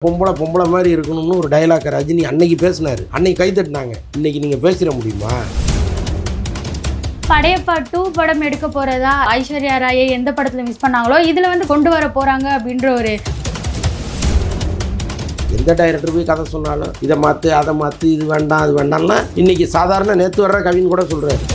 பொம்பளை பொம்பளை மாதிரி இருக்கணும்னு ஒரு டைலாக் ரஜினி அன்னைக்கு பேசினாரு. அன்னைக்கு கை தட்டினாங்க. இன்னைக்கு நீங்க பேசிட முடியுமா? படையப்பா 2 படம் எடுக்க போறதா ஐஸ்வர்யா ராயை எந்த படத்துல மிஸ் பண்ணாங்களோ இதுல வந்து கொண்டு வர போறாங்க அப்படின்ற ஒரு எந்த டைரக்டர் போய் கதை சொன்னாலும் இதை மாற்று அதை மாற்று இது வேண்டாம் அது வேண்டாம்லாம் இன்னைக்கு சாதாரண நேற்று வர்ற கவின்னு கூட சொல்கிறாரு.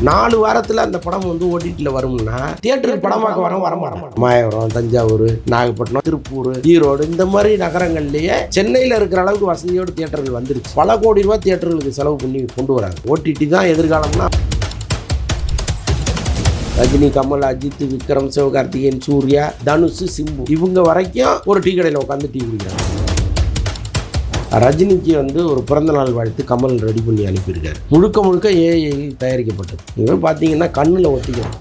4 வாரத்தில் அந்த படம் வந்து ஓடிடியில் வரும்னா தியேட்டருக்கு படமாக்க வரமாட்டோம். மாயவரம், தஞ்சாவூர், நாகப்பட்டினம், திருப்பூர், ஈரோடு இந்த மாதிரி நகரங்கள்லேயே சென்னையில் இருக்கிற அளவுக்கு வசதியோடு தியேட்டர்கள் வந்துருச்சு. பல கோடி ரூபா தியேட்டர்களுக்கு செலவு பண்ணி கொண்டு வராங்க. ஓடிடி தான் எதிர்காலம்னா ரஜினி, கமல், அஜித், விக்ரம், சிவகார்த்திகேயன், சூர்யா, தனுஷ், சிம்பு இவங்க வரைக்கும் ஒரு டீ கடையில் உட்காந்து டீ குடிக்கிறாங்க. ரஜினிக்கு வந்து ஒரு பிறந்தநாள் வாழ்த்து கமல் ரெடி பண்ணி அனுப்பியிருக்காரு. முழுக்க முழுக்க ஏஐயில் தயாரிக்கப்பட்டது. நீங்கள் பார்த்தீங்கன்னா கண்ணில் ஒத்திக்கணும்.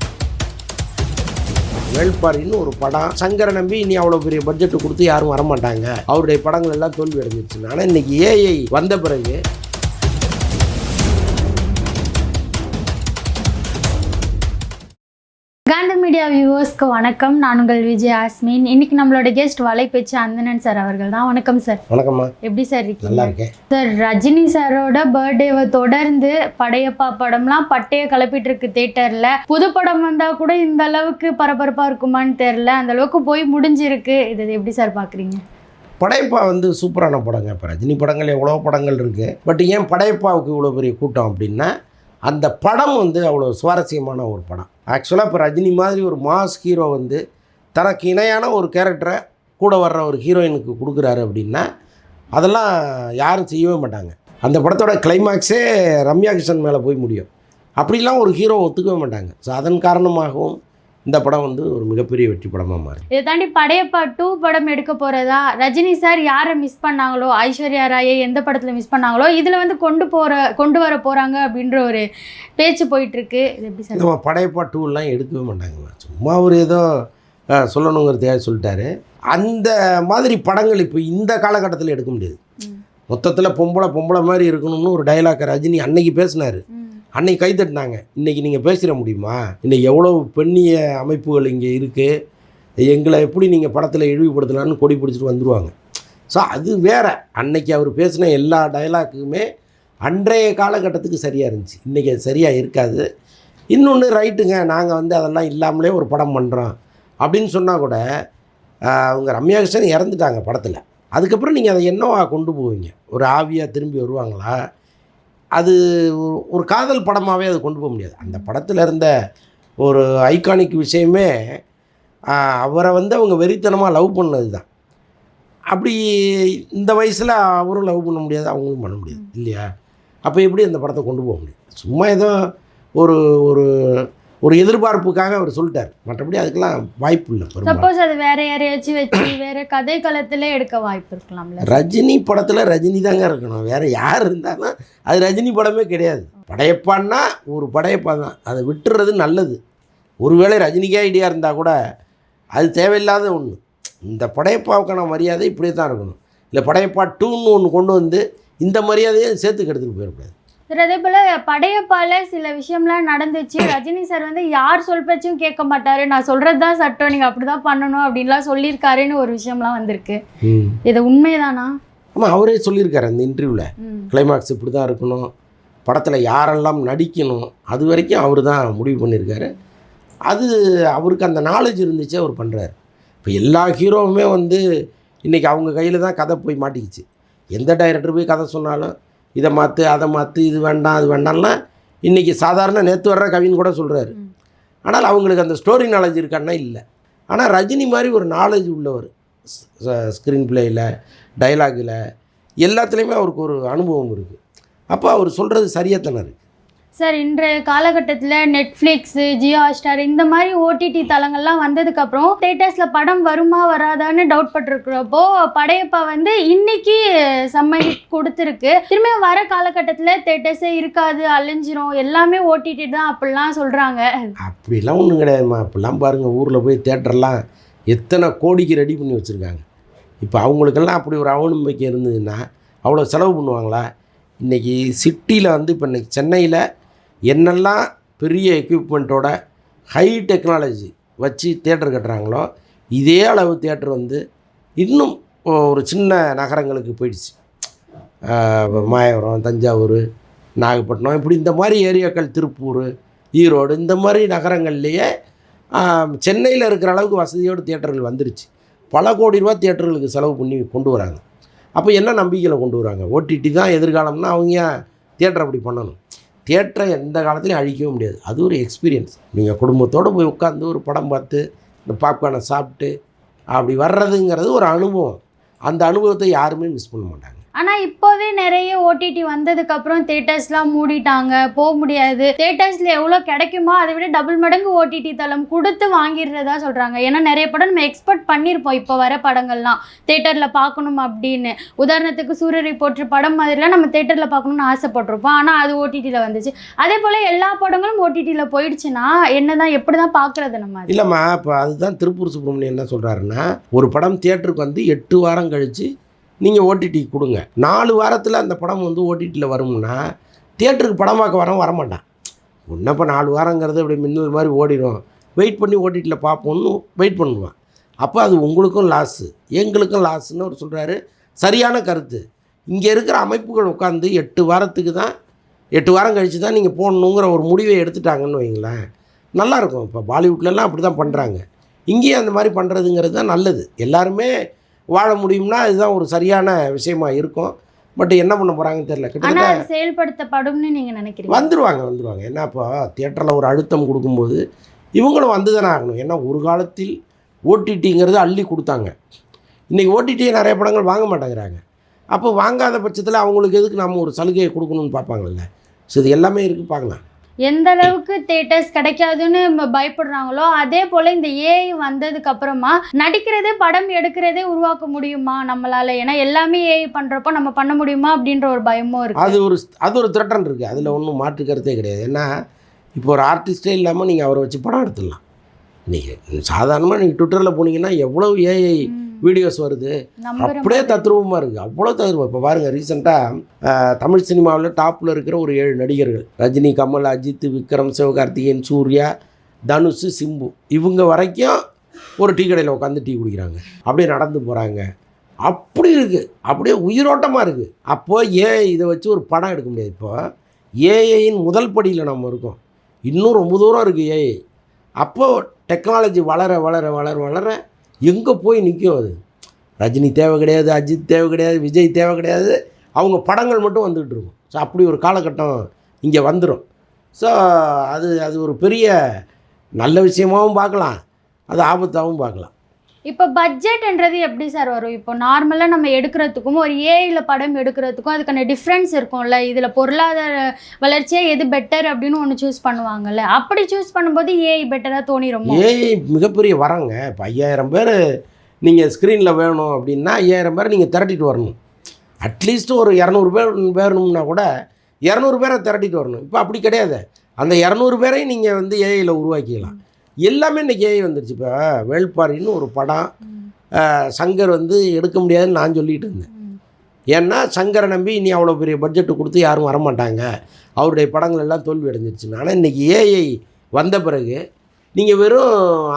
வேள்பாரின்னு ஒரு படம் சங்கரை நம்பி இனி அவ்வளோ பெரிய பட்ஜெட்டு கொடுத்து யாரும் வரமாட்டாங்க, அவருடைய படங்கள் எல்லாம் தோல்வி அடைஞ்சிருச்சு. ஆனால் இன்னைக்கு ஏஐ வந்த பிறகு காந்தம் மீடியா வியூவர்ஸ்க்கு வணக்கம். நான் உங்கள் விஜய் ஆஸ்மின். இன்னைக்கு நம்மளோட கெஸ்ட் வலைப்பேச்சு அந்தணன் சார் அவர்கள் தான். வணக்கம் சார். வணக்கம்மா. எப்படி சார் இருக்கீங்க? நல்லா இருக்கேன் சார். ரஜினி சாரோட பர்த்டேவை தொடர்ந்து படையப்பா படம்லாம் பட்டைய கிளப்பிட்டு இருக்கு தியேட்டர்ல. புது படம் வந்தா கூட இந்த அளவுக்கு பரபரப்பா இருக்குமான்னு தெரியல, அந்த அளவுக்கு போய் முடிஞ்சிருக்கு. இதை எப்படி சார் பாக்குறீங்க? படையப்பா வந்து சூப்பரான படங்க. இப்போ ரஜினி படங்கள் எவ்வளோ படங்கள் இருக்குது. பட் ஏன் படையப்பாவுக்கு இவ்வளோ பெரிய கூட்டம் அப்படின்னா அந்த படம் வந்து அவ்வளோ சுவாரஸ்யமான ஒரு படம். ஆக்சுவலாக இப்போ ரஜினி மாதிரி ஒரு மாஸ் ஹீரோ வந்து தனக்கு இணையான ஒரு கேரக்டரை கூட வர்ற ஒரு ஹீரோயினுக்கு கொடுக்குறாரு அப்படின்னா அதெல்லாம் யாரும் செய்யவே மாட்டாங்க. அந்த படத்தோட கிளைமாக்ஸே ரம்யா கிருஷ்ணன் மேலே போய் முடியும். அப்படிலாம் ஒரு ஹீரோ ஒத்துக்கவே மாட்டாங்க. ஸோ அதன் காரணமாகவும் இந்த படம் வந்து ஒரு மிகப்பெரிய வெற்றி படமாக மாறும். இதை தாண்டி படையப்பா 2 படம் எடுக்க போகிறதா ரஜினி சார் யாரை மிஸ் பண்ணாங்களோ, ஐஸ்வர்யா ராயை எந்த படத்தில் மிஸ் பண்ணாங்களோ இதில் வந்து கொண்டு வர போகிறாங்க அப்படின்ற ஒரு பேச்சு போயிட்டுருக்கு. இது எப்படி சார்? நம்ம படையப்பா 2லாம் எடுக்கவே மாட்டாங்க. சும்மா அவர் ஏதோ சொல்லணுங்கிறதையாக சொல்லிட்டாரு. அந்த மாதிரி படங்கள் இப்போ இந்த காலகட்டத்தில் எடுக்க முடியாது. மொத்தத்தில் பொம்பளை மாதிரி இருக்கணும்னு ஒரு டைலாக் ரஜினி அன்னைக்கு பேசினார். அன்னைக்கு கை தட்டினாங்க. இன்றைக்கி நீங்கள் பேசிட முடியுமா? இன்றைக்கி எவ்வளோ பெண்ணிய அமைப்புகள் இங்கே இருக்குது, எங்களை எப்படி நீங்கள் படத்தில் இழிவுபடுத்தலான்னு கொடி பிடிச்சிட்டு வந்துடுவாங்க. ஸோ அது வேறு. அன்னைக்கு அவர் பேசின எல்லா டைலாக்குமே அன்றைய காலகட்டத்துக்கு சரியாக இருந்துச்சு. இன்றைக்கி அது சரியாக இருக்காது. இன்னொன்று ரைட்டுங்க, நாங்கள் வந்து அதெல்லாம் இல்லாமலே ஒரு படம் பண்ணுறோம் அப்படின்னு சொன்னால் கூட அவங்க ரம்யா கிருஷ்ணன் இறந்துட்டாங்க படத்தில். அதுக்கப்புறம் நீங்கள் அதை என்னவா கொண்டு போவீங்க? ஒரு ஆவியாக திரும்பி வருவாங்களா? அது ஒரு காதல் படமாகவே அது கொண்டு போக முடியாது. அந்த படத்தில் இருந்த ஒரு ஐகானிக் விஷயமே அவரை வந்து அவங்க வெறித்தனமாக லவ் பண்ணது தான். அப்படி இந்த வயசில் அவரும் லவ் பண்ண முடியாது, அவங்களும் பண்ண முடியாது இல்லையா? அப்போ எப்படி அந்த படத்தை கொண்டு போக முடியும்? சும்மா ஏதோ ஒரு ஒரு ஒரு எதிர்பார்ப்புக்காக அவர் சொல்லிட்டார். மற்றபடி அதுக்கெல்லாம் வாய்ப்பு இல்லை. சப்போஸ் அது வேற யாரையாச்சும் வச்சு வேற கதை களத்திலே எடுக்க வாய்ப்பு இருக்கலாம்ல. ரஜினி படத்தில் ரஜினி தாங்க இருக்கணும். வேறு யார் இருந்தாலும் அது ரஜினி படமே கிடையாது. படையப்பான்னா ஒரு படையப்பா தான். அதை விட்டுறது நல்லது. ஒருவேளை ரஜினிக்கே ஐடியா இருந்தால் கூட அது தேவையில்லாத ஒன்று. இந்த படையப்பாவுக்கான மரியாதை இப்படியே தான் இருக்கணும். இல்லை படையப்பா 2ன்னு ஒன்று கொண்டு வந்து இந்த மரியாதையை சேர்த்துக்கு எடுத்துகிட்டு போயிடக்கூடாது. சார், அதே போல் படையப்பால சில விஷயம்லாம் நடந்துச்சு. ரஜினி சார் வந்து யார் சொல் பேச்சும் கேட்க மாட்டார், நான் சொல்கிறது தான் சட்டம், நீங்கள் அப்படி தான் பண்ணணும் அப்படின்லாம் சொல்லியிருக்காருன்னு ஒரு விஷயம்லாம் வந்திருக்கு. இது உண்மைதானா? ஆமாம், அவரே சொல்லியிருக்காரு அந்த இன்டர்வியூவில். கிளைமாக்ஸ் இப்படி தான் இருக்கணும், படத்தில் யாரெல்லாம் நடிக்கணும், அது வரைக்கும் அவர் தான் முடிவு பண்ணியிருக்காரு. அது அவருக்கு அந்த நாலேஜ் இருந்துச்சு, அவர் பண்ணுறாரு. இப்போ எல்லா ஹீரோவுமே வந்து இன்றைக்கி அவங்க கையில் தான் கதை போய் மாட்டிக்கிச்சு. எந்த டைரக்டர் போய் கதை சொன்னாலும் இதை மாற்று அதை மாற்று இது வேண்டாம் அது வேண்டாம்லாம் இன்றைக்கி சாதாரண நேற்று வர்ற கவின்னு கூட சொல்கிறாரு. ஆனால் அவங்களுக்கு அந்த ஸ்டோரி நாலேஜ் இருக்கான்னா இல்லை. ஆனால் ரஜினி மாதிரி ஒரு நாலேஜ் உள்ளவர் ஸ்க்ரீன் பிளேயில், டைலாகில் எல்லாத்துலேயுமே அவருக்கு ஒரு அனுபவம் இருக்குது. அப்போ அவர் சொல்கிறது சரியாக தானே இருக்குது. சார், இன்றைய காலகட்டத்தில் நெட்ஃப்ளிக்ஸு, ஜியோ ஹாட்ஸ்டார் இந்த மாதிரி ஓடிடி தளங்கள்லாம் வந்ததுக்கப்புறம் தேட்டர்ஸில் படம் வருமா வராதான்னு டவுட் பட்டிருக்கிறப்போ படையப்பா வந்து இன்னைக்கு செம்ம ஹிட் கொடுத்துருக்கு. திரும்ப வர காலகட்டத்தில் தேட்டர்ஸே இருக்காது, அழிஞ்சிரும், எல்லாமே ஓடிடி தான் அப்படிலாம் சொல்கிறாங்க. அப்படிலாம் ஒன்றும் கிடையாதுமா. அப்படிலாம் பாருங்கள், ஊரில் போய் தேட்டர்லாம் எத்தனை கோடிக்கு ரெடி பண்ணி வச்சுருக்காங்க. இப்போ அவங்களுக்கெல்லாம் அப்படி ஒரு அவநம்பிக்கை இருந்ததுன்னா அவ்வளோ செலவு பண்ணுவாங்களா? இன்றைக்கி சிட்டியில் வந்து இப்போ இன்றைக்கி சென்னையில் என்னெல்லாம் பெரிய எக்யூப்மெண்ட்டோட ஹை டெக்னாலஜி வச்சு தியேட்டர் கட்டுறாங்களோ இதே அளவு தியேட்டர் வந்து இன்னும் ஒரு சின்ன நகரங்களுக்கு போயிடுச்சு. மாயவரம், தஞ்சாவூர், நாகப்பட்டினம், இப்படி இந்த மாதிரி ஏரியாக்கள், திருப்பூர், ஈரோடு, இந்த மாதிரி நகரங்கள்லேயே சென்னையில் இருக்கிற அளவுக்கு வசதியோடு தியேட்டர்கள் வந்துருச்சு. பல கோடி ரூபா தியேட்டர்களுக்கு செலவு பண்ணி கொண்டு வராங்க. அப்போ என்ன நம்பிக்கையில் கொண்டு வராங்க? ஓடிடி தான் எதிர்காலம்னா அவங்க ஏன் தியேட்டர் அப்படி பண்ணணும்? தியேட்டரை எந்த காலத்துலையும் அழிக்கவே முடியாது. அது ஒரு எக்ஸ்பீரியன்ஸ். நீங்கள் குடும்பத்தோடு போய் உட்காந்து ஒரு படம் பார்த்து இந்த பாப்கார்னை சாப்பிட்டு அப்படி வர்றதுங்கிறது ஒரு அனுபவம். அந்த அனுபவத்தை யாருமே மிஸ் பண்ண மாட்டாங்க. ஆனால் இப்போவே நிறைய ஓடிடி வந்ததுக்கப்புறம் தேட்டர்ஸ்லாம் மூடிட்டாங்க, போக முடியாது. தேட்டர்ஸில் எவ்வளோ கிடைக்குமோ அதை விட டபுள் மடங்கு ஓடிடி தளம் கொடுத்து வாங்கிடுறதா சொல்கிறாங்க. ஏன்னா நிறைய படம் நம்ம எக்ஸ்பெக்ட் பண்ணியிருப்போம் இப்போ வர படங்கள்லாம் தேட்டரில் பார்க்கணும் அப்படின்னு. உதாரணத்துக்கு சூரியரை போற்று படம் மாதிரிலாம் நம்ம தேட்டரில் பார்க்கணுன்னு ஆசைப்பட்டிருப்போம். ஆனால் அது ஓடிடியில் வந்துச்சு. அதே போல் எல்லா படங்களும் ஓடிடியில் போயிடுச்சுன்னா எப்படி தான் பார்க்குறது நம்ம? இல்லைம்மா, இப்போ அதுதான் திருப்பூர் சுப்ரமணியம் என்ன சொல்கிறாருன்னா, ஒரு படம் தியேட்டருக்கு வந்து 8 வாரம் கழித்து நீங்கள் ஓடிடி கொடுங்க. 4 வாரத்தில் அந்த படம் வந்து ஓடிடியில் வரும்னா தியேட்டருக்கு படம் பார்க்க வரமாட்டான். இப்போ 4 வாரங்கிறது அப்படி மின்னல் மாதிரி ஓடிடும். வெயிட் பண்ணி ஓடிடியில் பார்ப்போன்னு வெயிட் பண்ணுவான். அப்போ அது உங்களுக்கும் லாஸு, எங்களுக்கும் லாஸுன்னு அவர் சொல்கிறாரு. சரியான கருத்து. இங்கே இருக்கிற அமைப்புகள் உட்காந்து 8 வாரத்துக்கு தான் 8 வாரம் கழித்து தான் நீங்கள் போடணுங்கிற ஒரு முடிவை எடுத்துட்டாங்கன்னு வைங்களேன், நல்லாயிருக்கும். இப்போ பாலிவுட்லலாம் அப்படி தான் பண்ணுறாங்க. இங்கேயும் அந்த மாதிரி பண்ணுறதுங்கிறது தான் நல்லது. எல்லாருமே வாழ முடியும்னா இதுதான் ஒரு சரியான விஷயமா இருக்கும். பட் என்ன பண்ண போகிறாங்கன்னு தெரியல. கிட்டத்தட்ட செயல்படுத்தப்படும்னு நீங்கள் நினைக்கிறீங்க? வந்துருவாங்க. ஏன்னா இப்போ தியேட்டரில் ஒரு அழுத்தம் கொடுக்கும்போது இவங்களும் வந்து தானே ஆகணும். ஏன்னா ஒரு காலத்தில் ஓடிடிங்கிறது அள்ளி கொடுத்தாங்க. இன்றைக்கி ஓடிடியை நிறைய படங்கள் வாங்க மாட்டேங்கிறாங்க. அப்போ வாங்காத பட்சத்தில் அவங்களுக்கு எதுக்கு நம்ம ஒரு சலுகையை கொடுக்கணும்னு பார்ப்பாங்கல்ல. ஸோ இது எல்லாமே இருக்குது, பார்க்கலாம். எந்த அளவுக்கு தேட்டர்ஸ் கிடைக்காதுன்னு பயப்படுறாங்களோ அதே போல் இந்த ஏஐ வந்ததுக்கு அப்புறமா நடிக்கிறதே, படம் எடுக்கிறதே உருவாக்க முடியுமா நம்மளால்? ஏன்னா எல்லாமே ஏஐ பண்ணுறப்போ நம்ம பண்ண முடியுமா அப்படின்ற ஒரு பயமும் இருக்குது. அது ஒரு த்ரெட்டன் இருக்குது. அதில் ஒன்றும் மாற்று கருத்தே கிடையாது. ஏன்னா இப்போ ஒரு ஆர்டிஸ்டே இல்லாமல் நீங்கள் அவரை வச்சு படம் எடுத்துடலாம். நீங்கள் சாதாரணமாக நீங்கள் ட்விட்டரில் போனீங்கன்னா எவ்வளோ ஏஐ வீடியோஸ் வருது, அப்படியே தத்ரூபமாக இருக்குது. அவ்வளோ தத்ரூபம். இப்போ பாருங்கள், ரீசெண்டாக தமிழ் சினிமாவில் டாப்பில் இருக்கிற ஒரு 7 நடிகர்கள், ரஜினி, கமல், அஜித், விக்ரம், சிவகார்த்திகேயன், சூர்யா, தனுஷ், சிம்பு, இவங்க வரைக்கும் ஒரு டீ கடையில் உட்காந்து டீ குடிக்கிறாங்க. அப்படியே நடந்து போகிறாங்க. அப்படி இருக்குது, அப்படியே உயிரோட்டமாக இருக்குது. அப்போது ஏஐ இதை வச்சு ஒரு படம் எடுக்க முடியாது. இப்போ ஏஐயின் முதல் படியில் நம்ம இருக்கோம். இன்னும் ரொம்ப தூரம் இருக்குது ஏஐ. அப்போது டெக்னாலஜி வளர வளர வளர வளர எங்கே போய் நிற்கும்? அது ரஜினி தேவை கிடையாது, அஜித் தேவை கிடையாது, விஜய் தேவை கிடையாது. அவங்க படங்கள் மட்டும் வந்துகிட்டு இருக்கும். ஸோ அப்படி ஒரு காலகட்டம் இங்கே வந்துடும். ஸோ அது ஒரு பெரிய நல்ல விஷயமாகவும் பார்க்கலாம், அது ஆபத்தாகவும் பார்க்கலாம். இப்போ பட்ஜெட்ன்றது எப்படி சார் வரும்? இப்போ நார்மலாக நம்ம எடுக்கிறதுக்கும் ஒரு ஏஐயில் படம் எடுக்கிறதுக்கும் அதுக்கான டிஃப்ரென்ஸ் இருக்கும்ல. இதில் பொருளாதார வளர்ச்சியாக எது பெட்டர் அப்படின்னு ஒன்று சூஸ் பண்ணுவாங்கல்ல. அப்படி சூஸ் பண்ணும்போது ஏஐ பெட்டராக தோணிடும். ஏஐ மிகப்பெரிய வரங்க. இப்போ 5000 பேர் நீங்கள் ஸ்க்ரீனில் வேணும் அப்படின்னா 5000 பேரை நீங்கள் திரட்டிட்டு வரணும். அட்லீஸ்ட் ஒரு 200 பேர் வேணும்னா கூட 200 பேரை திரட்டிட்டு வரணும். இப்போ அப்படி கிடையாது. அந்த 200 பேரையும் நீங்கள் வந்து ஏஐயில் உருவாக்கிக்கலாம். எல்லாமே இன்றைக்கி ஏஐ வந்துருச்சு. இப்போ வேள்பாரின்னு ஒரு படம் சங்கர் வந்து எடுக்க முடியாதுன்னு நான் சொல்லிகிட்டு இருந்தேன். ஏன்னா சங்கரை நம்பி இனி அவ்வளோ பெரிய பட்ஜெட்டு கொடுத்து யாரும் வரமாட்டாங்க, அவருடைய படங்கள் எல்லாம் தோல்வி அடைஞ்சிருச்சுன்னு. ஆனால் இன்றைக்கி ஏஐ வந்த பிறகு நீங்கள் வெறும்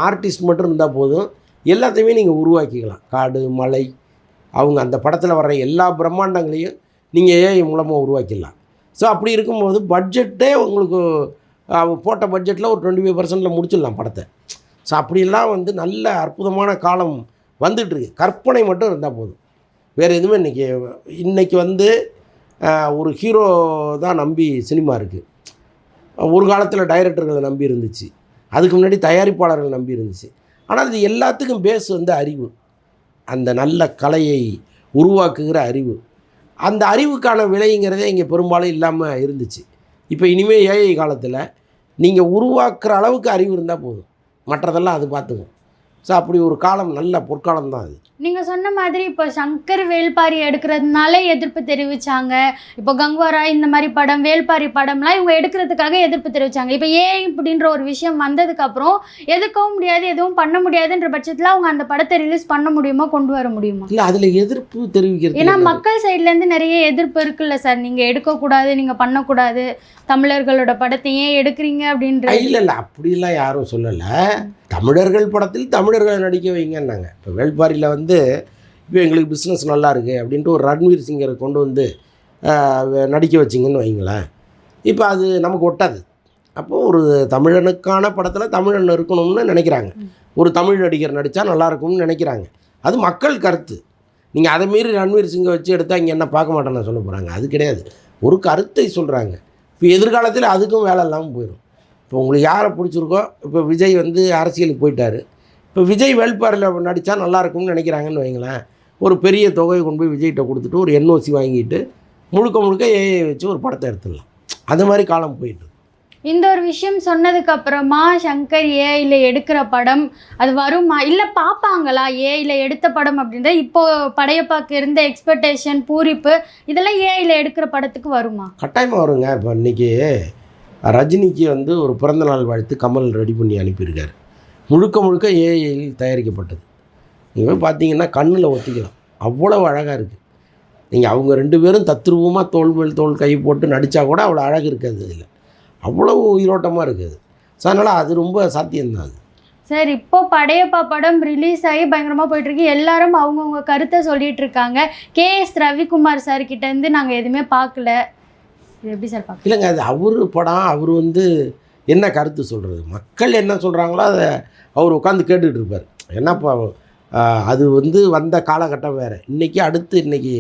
ஆர்டிஸ்ட் மட்டும் இருந்தால் போதும், எல்லாத்தையுமே நீங்கள் உருவாக்கிக்கலாம். காடு, மலை, அவங்க அந்த படத்தில் வர்ற எல்லா பிரம்மாண்டங்களையும் நீங்கள் ஏஐ மூலமாக உருவாக்கிடலாம். ஸோ அப்படி இருக்கும்போது பட்ஜெட்டே உங்களுக்கு போட்ட பட்ஜெட்டில் ஒரு 25% முடிச்சிடலாம் படத்தை. ஸோ அப்படிலாம் வந்து நல்ல அற்புதமான காலம் வந்துட்டுருக்கு. கற்பனை மட்டும் இருந்தால் போதும், வேறு எதுவுமே இன்றைக்கி வந்து ஒரு ஹீரோ தான் நம்பி சினிமா இருக்குது. ஒரு காலத்தில் டைரக்டர்களை நம்பி இருந்துச்சு, அதுக்கு முன்னாடி தயாரிப்பாளர்கள் நம்பி இருந்துச்சு. ஆனால் இது எல்லாத்துக்கும் பேஸ் வந்து அறிவு, அந்த நல்ல கலையை உருவாக்குகிற அறிவு. அந்த அறிவுக்கான விலைங்கிறதே இங்கே பெரும்பாலும் இல்லாமல் இருந்துச்சு. இப்போ இனிமேல் ஏஐ காலத்தில் நீங்கள் உருவாக்குற அளவுக்கு அறிவு இருந்தால் போதும், மற்றதெல்லாம் அது பார்த்துக்கும். ஸோ அப்படி ஒரு காலம், நல்ல பொற்காலம் தான் அது. நீங்கள் சொன்ன மாதிரி இப்போ சங்கர் வேள்பாரி எடுக்கிறதுனால எதிர்ப்பு தெரிவித்தாங்க. இப்போ கங்குவாரா இந்த மாதிரி படம், வேள்பாரி படம்லாம் இவங்க எடுக்கிறதுக்காக எதிர்ப்பு தெரிவித்தாங்க. இப்போ ஏஐ இப்படின்ற ஒரு விஷயம் வந்ததுக்கப்புறம் எதுக்கவும் முடியாது, எதுவும் பண்ண முடியாதுன்ற பட்சத்தில் அவங்க அந்த படத்தை ரிலீஸ் பண்ண முடியுமா, கொண்டு வர முடியுமா? இல்லை, அதில் எதிர்ப்பு தெரிவிக்கிறது. ஏன்னா மக்கள் சைட்லேருந்து நிறைய எதிர்ப்பு இருக்குல்ல சார், நீங்கள் எடுக்கக்கூடாது, நீங்கள் பண்ணக்கூடாது, தமிழர்களோட படத்தை ஏன் எடுக்கிறீங்க அப்படின்ற. இல்லை அப்படிலாம் யாரும் சொல்லலை. தமிழர்கள் படத்தில் தமிழர்களை நடிக்க வைங்கன்னாங்க. இப்போ வேள்பாரியில் வந்து இப்போ எங்களுக்கு பிஸ்னஸ் நல்லா இருக்குது அப்படின்ட்டு ஒரு ரன்வீர் சிங்கரை கொண்டு வந்து நடிக்க வச்சிங்கன்னு வைங்களேன், இப்போ அது நமக்கு ஒட்டாது. அப்போது ஒரு தமிழனுக்கான படத்தில் தமிழன் இருக்கணும்னு நினைக்கிறாங்க, ஒரு தமிழ் நடிகர் நடித்தா நல்லாயிருக்கும்னு நினைக்கிறாங்க. அது மக்கள் கருத்து. நீங்கள் அதை மீறி ரன்வீர் சிங்கை வச்சு எடுத்தால் இங்கே என்ன பார்க்க மாட்டேன்னு சொல்ல போகிறாங்க? அது கிடையாது, ஒரு கருத்தை சொல்கிறாங்க. இப்போ எதிர்காலத்தில் அதுக்கும் வேலை இல்லாமல் போயிடும். இப்போ உங்களுக்கு யாரை பிடிச்சிருக்கோ, இப்போ விஜய் வந்து அரசியலுக்கு போயிட்டார், இப்போ விஜய் வேள்பாரில் நடித்தா நல்லாயிருக்கும்னு நினைக்கிறாங்கன்னு வைங்களேன், ஒரு பெரிய தொகையை கொண்டு போய் விஜய்கிட்ட கொடுத்துட்டு ஒரு என்ஓசி வாங்கிட்டு முழுக்க ஏஐ வச்சு ஒரு படத்தை எடுத்துடலாம். அது மாதிரி காலம் போயிட்டு. இந்த ஒரு விஷயம் சொன்னதுக்கு அப்புறமா சங்கர் ஏஐல எடுக்கிற படம் அது வருமா, இல்லை பார்ப்பாங்களா? ஏஐல எடுத்த படம் அப்படின்ற இப்போ படையப்பாக்கு இருந்த எக்ஸ்பெக்டேஷன், பூரிப்பு, இதெல்லாம் ஏஐல எடுக்கிற படத்துக்கு வருமா? கட்டாயமாக வருங்க. இப்போ இன்றைக்கி ரஜினிக்கு வந்து ஒரு பிறந்தநாள் வாழ்த்து கமல் ரெடி பண்ணி அனுப்பியிருக்காரு. முழுக்க ஏஐயில் தயாரிக்கப்பட்டது. நீங்கள் பார்த்தீங்கன்னா கண்ணில் ஒத்திக்கலாம், அவ்வளோ அழகாக இருக்குது. நீங்கள் அவங்க 2 பேரும் தத்ரூபமாக தோள் மேல் தோள் கை போட்டு நடித்தா கூட அவ்வளோ அழகு இருக்காது. அதில் அவ்வளோ உயிரோட்டமாக இருக்குது. ஸோ அதனால் அது ரொம்ப சாத்தியம்தான் அது. சார், இப்போ படையப்பா படம் ரிலீஸ் ஆகி பயங்கரமாக போயிட்டுருக்கு. எல்லாரும் அவங்கவுங்க கருத்தை சொல்லிட்டு இருக்காங்க. KS ரவிக்குமார் சார் கிட்டேருந்து நாங்கள் எதுவுமே பார்க்கல. இது எப்படி சார் பார்க்க? இல்லைங்க, அது அவர் படம். அவர் வந்து என்ன கருத்து சொல்கிறது, மக்கள் என்ன சொல்கிறாங்களோ அதை அவர் உட்காந்து கேட்டுக்கிட்டு இருப்பார். என்னப்பா அது வந்து வந்த காலகட்டம் வேறு. இன்றைக்கி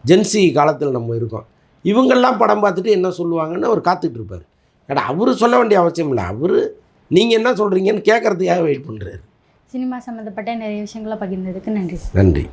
ஜென்சி காலத்தில் நம்ம இருக்கோம். இவங்கெல்லாம் படம் பார்த்துட்டு என்ன சொல்லுவாங்கன்னு அவர் காத்துக்கிட்டு இருப்பார். ஏன்னா அவர் சொல்ல வேண்டிய அவசியம் இல்லை, அவர் நீங்கள் என்ன சொல்கிறீங்கன்னு கேட்குறதுக்காக வெயிட் பண்ணுறாரு. சினிமா சம்மந்தப்பட்ட நிறைய விஷயங்களை பகிர்ந்ததுக்கு நன்றி. நன்றி.